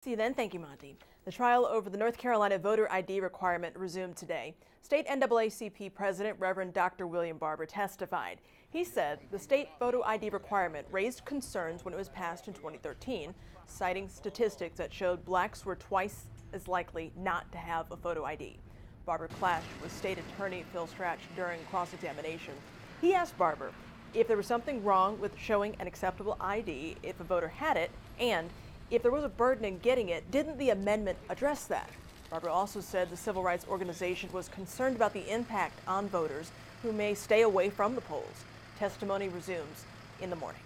See you then. Thank you, Monty. The trial over the North Carolina voter ID requirement resumed today. State NAACP President Reverend Dr. William Barber testified. He said the state voter ID requirement raised concerns when it was passed in 2013, citing statistics that showed blacks were twice as likely not to have a photo ID. Barber clashed with state attorney Phil Strach during cross-examination. He asked Barber if there was something wrong with showing an acceptable ID if a voter had it, and if there was a burden in getting it, didn't the amendment address that? Barber also said the civil rights organization was concerned about the impact on voters who may stay away from the polls. Testimony resumes in the morning.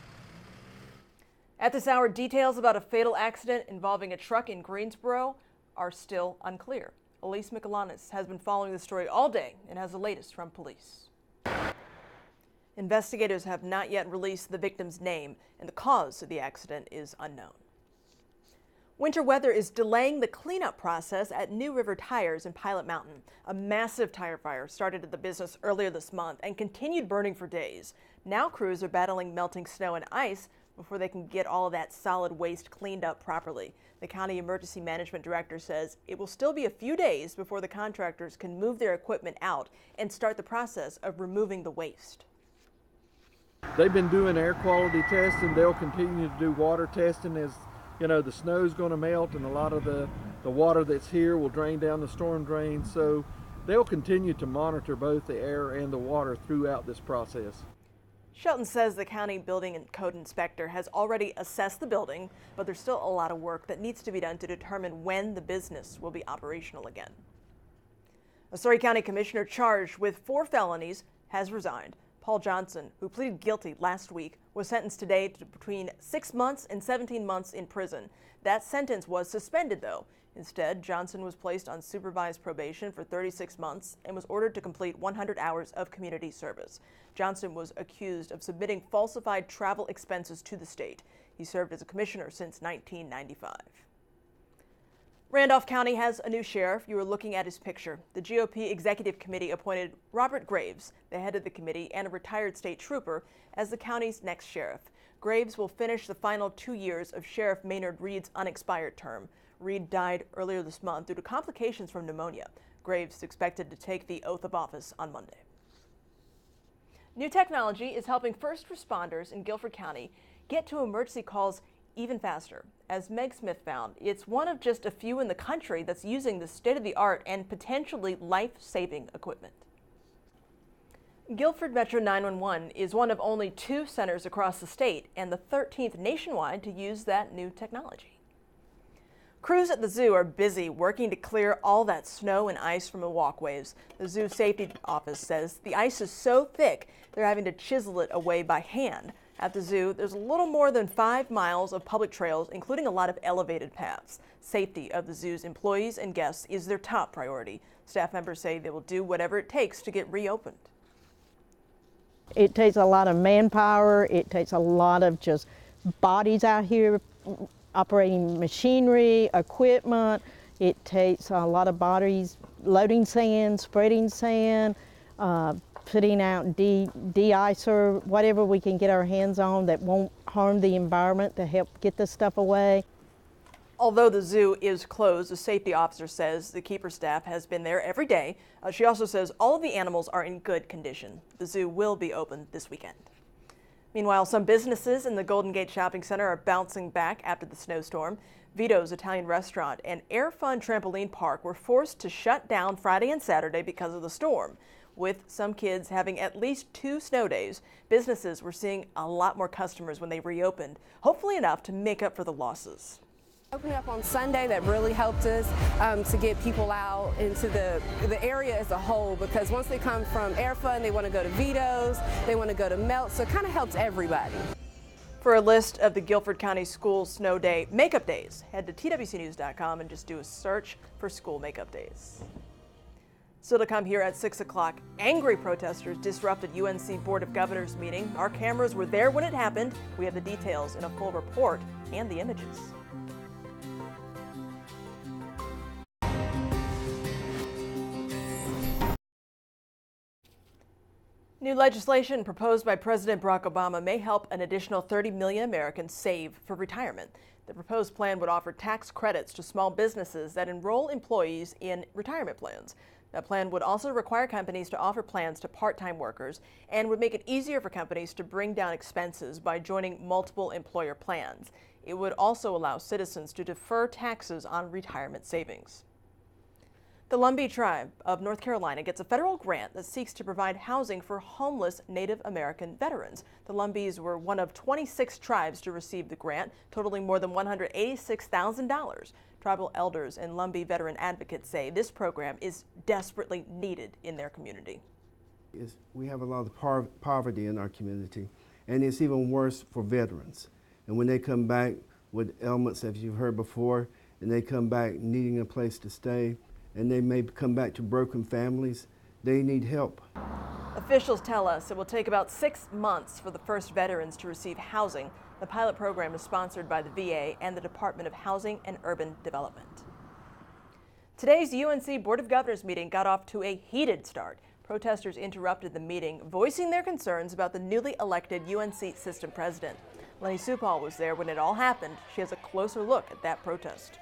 At this hour, details about a fatal accident involving a truck in Greensboro are still unclear. Elise Michelanis has been following the story all day and has the latest from police. Investigators have not yet released the victim's name, and the cause of the accident is unknown. Winter weather is delaying the cleanup process at New River Tires in Pilot Mountain. A massive tire fire started at the business earlier this month and continued burning for days. Now crews are battling melting snow and ice before they can get all of that solid waste cleaned up properly. The county emergency management director says it will still be a few days before the contractors can move their equipment out and start the process of removing the waste. They've been doing air quality testing. They'll continue to do water testing as the snow's going to melt, and a lot of the water that's here will drain down the storm drain. So they'll continue to monitor both the air and the water throughout this process. Shelton says the county building and code inspector has already assessed the building, but there's still a lot of work that needs to be done to determine when the business will be operational again. A Story County commissioner charged with 4 felonies has resigned. Paul Johnson, who pleaded guilty last week, was sentenced today to between 6 months and 17 months in prison. That sentence was suspended, though. Instead, Johnson was placed on supervised probation for 36 months and was ordered to complete 100 hours of community service. Johnson was accused of submitting falsified travel expenses to the state. He served as a commissioner since 1995. Randolph County has a new sheriff. You are looking at his picture. The GOP Executive Committee appointed Robert Graves, the head of the committee and a retired state trooper, as the county's next sheriff. Graves will finish the final 2 years of Sheriff Maynard Reed's unexpired term. Reed died earlier this month due to complications from pneumonia. Graves is expected to take the oath of office on Monday. New technology is helping first responders in Guilford County get to emergency calls even faster. As Meg Smith found, it's one of just a few in the country that's using the state-of-the-art and potentially life-saving equipment. Guilford Metro 911 is one of only 2 centers across the state and the 13th nationwide to use that new technology. Crews at the zoo are busy working to clear all that snow and ice from the walkways. The zoo safety office says the ice is so thick they're having to chisel it away by hand. At the zoo, there's a little more than 5 miles of public trails, including a lot of elevated paths. Safety of the zoo's employees and guests is their top priority. Staff members say they will do whatever it takes to get reopened. It takes a lot of manpower. It takes a lot of just bodies out here operating machinery, equipment. It takes a lot of bodies loading sand, spreading sand, putting out de-icer, whatever we can get our hands on that won't harm the environment to help get this stuff away. Although the zoo is closed, the safety officer says the keeper staff has been there every day. She also says all of the animals are in good condition. The zoo will be open this weekend. Meanwhile, some businesses in the Golden Gate Shopping Center are bouncing back after the snowstorm. Vito's Italian Restaurant and Air Fun Trampoline Park were forced to shut down Friday and Saturday because of the storm. With some kids having at least 2 snow days, businesses were seeing a lot more customers when they reopened, hopefully enough to make up for the losses. Opening up on Sunday, that really helped us to get people out into the area as a whole, because once they come from Air Fun, they want to go to Vito's, they want to go to Melt, so it kind of helps everybody. For a list of the Guilford County School Snow Day makeup days, head to twcnews.com and just do a search for school makeup days. Still to come here at 6 o'clock, angry protesters disrupted UNC Board of Governors meeting. Our cameras were there when it happened. We have the details in a full report and the images. New legislation proposed by President Barack Obama may help an additional 30 million Americans save for retirement. The proposed plan would offer tax credits to small businesses that enroll employees in retirement plans. That plan would also require companies to offer plans to part-time workers and would make it easier for companies to bring down expenses by joining multiple employer plans. It would also allow citizens to defer taxes on retirement savings. The Lumbee Tribe of North Carolina gets a federal grant that seeks to provide housing for homeless Native American veterans. The Lumbees were one of 26 tribes to receive the grant, totaling more than $186,000. Tribal elders and Lumbee veteran advocates say this program is desperately needed in their community. We have a lot of poverty in our community, and it's even worse for veterans. And when they come back with ailments, as you've heard before, and they come back needing a place to stay, and they may come back to broken families, they need help. Officials tell us it will take about 6 months for the first veterans to receive housing. The pilot program is sponsored by the VA and the Department of Housing and Urban Development. Today's UNC Board of Governors meeting got off to a heated start. Protesters interrupted the meeting, voicing their concerns about the newly elected UNC system president. Lenny Supal was there when it all happened. She has a closer look at that protest.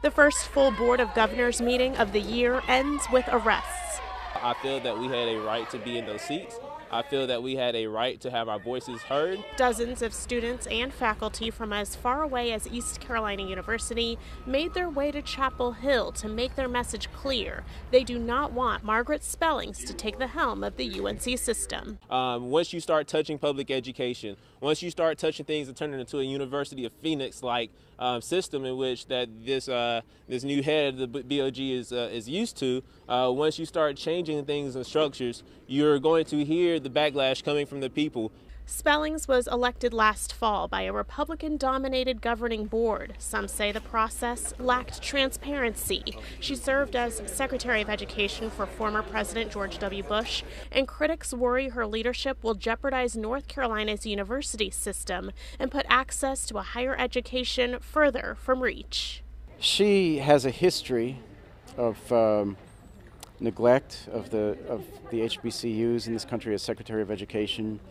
The first full Board of Governors meeting of the year ends with arrests. I feel that we had a right to be in those seats. I feel that we had a right to have our voices heard. Dozens of students and faculty from as far away as East Carolina University made their way to Chapel Hill to make their message clear. They do not want Margaret Spellings to take the helm of the UNC system. Once you start touching public education, once you start touching things and turning it into a University of Phoenix-like system in which that this new head of the BOG is used to, once you start changing things and structures, you're going to hear the backlash coming from the people. Spellings was elected last fall by a Republican-dominated governing board. Some say the process lacked transparency. She served as Secretary of Education for former President George W. Bush, and critics worry her leadership will jeopardize North Carolina's university system and put access to a higher education further from reach. She has a history of neglect of the HBCUs in this country as Secretary of Education.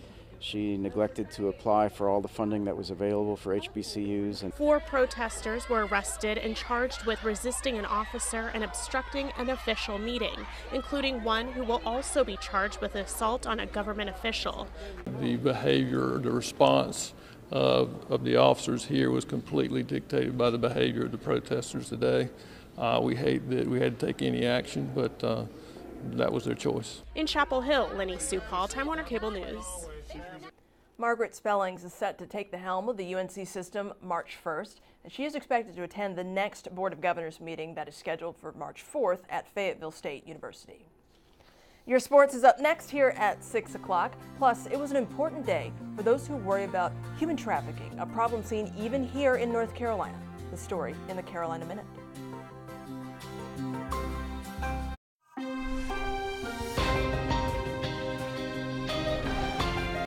She neglected to apply for all the funding that was available for HBCUs. 4 protesters were arrested and charged with resisting an officer and obstructing an official meeting, including one who will also be charged with assault on a government official. The behavior, the response of the officers here was completely dictated by the behavior of the protesters today. We hate that we had to take any action, but that was their choice. In Chapel Hill, Lenny Supal, Time Warner Cable News. Margaret Spellings is set to take the helm of the UNC system March 1st, and she is expected to attend the next Board of Governors meeting that is scheduled for March 4th at Fayetteville State University. Your sports is up next here at 6 o'clock. Plus, it was an important day for those who worry about human trafficking, a problem seen even here in North Carolina. The story in the Carolina Minute.